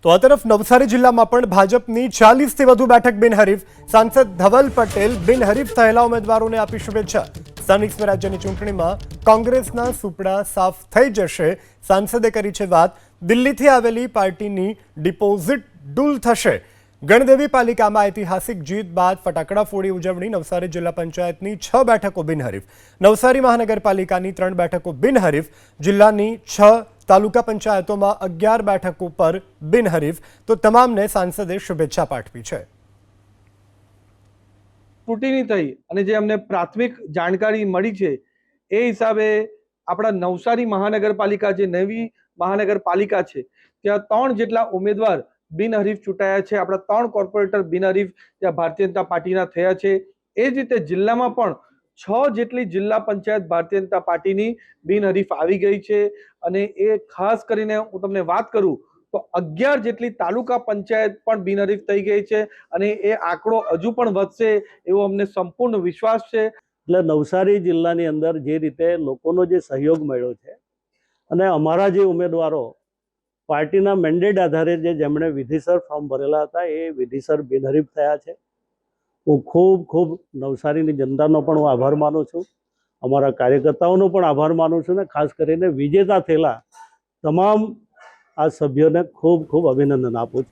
તો આ તરફ નવસારી જિલ્લામાં પણ ભાજપની 40થી વધુ બેઠક બિનહરીફ. સાંસદ ધવલ પટેલ બિનહરીફ થયેલા ઉમેદવારોને આપી શુભેચ્છા. સ્થાનિક સ્વરાજ્યની ચૂંટણીમાં કોંગ્રેસના સુપડા સાફ થઈ જશે. સાંસદે કરી છે વાત. દિલ્હીથી આવેલી પાર્ટીની ડિપોઝિટ ડૂલ થશે. ગણદેવી પાલિકામાં ઐતિહાસિક જીત બાદ ફટાકડા ફોડી ઉજવણી. નવસારી જિલ્લા પંચાયતની 6 બેઠકો બિનહરીફ. નવસારી મહાનગરપાલિકાની 3 બેઠકો બિનહરીફ. જિલ્લાની 6 તાલુકા પંચાયતોમાં 11 બેઠકો પર બિનહરીફ. તો તમામને સાંસદે શુભેચ્છા પાઠવી છે. તૂટીની થઈ અને જે અમને પ્રાથમિક જાણકારી મળી છે એ હિસાબે આપણા નવસારી મહાનગરપાલિકા જે નવી મહાનગરપાલિકા છે ત્યાં 3 જેટલા ઉમેદવાર બિનહરીફ ચૂંટાયા છે. આપણા 3 કોર્પોરેટર બિનહરીફ ત્યાં ભારતીય જનતા પાર્ટીના થયા છે. એ જ રીતે જિલ્લામાં પણ 6 જેટલી જિલ્લા પંચાયત ભારતીય જનતા પાર્ટીની બિનહરીફ આવી ગઈ છે. અને એ ખાસ કરીને હું તમને વાત કરું તો 11 જેટલી તાલુકા પંચાયત પણ બિનહરીફ થઈ ગઈ છે અને એ આંકડો હજુ પણ વધશે એવો અમને સંપૂર્ણ વિશ્વાસ છે. એટલે નવસારી જિલ્લાની અંદર જે રીતે લોકોનો જે સહયોગ મળ્યો છે અને અમારા જે ઉમેદવારો પાર્ટીના મેન્ડેટ આધારે જેમણે વિધિસર ફોર્મ ભરેલા હતા એ વિધિસર બિનહરીફ થયા છે. હું ખૂબ નવસારીની જનતાનો પણ હું આભાર માનું છું. અમારા કાર્યકર્તાઓનો પણ આભાર માનું છું ને ખાસ કરીને વિજેતા થયેલા તમામ આ સભ્યોને ખૂબ અભિનંદન આપું છું.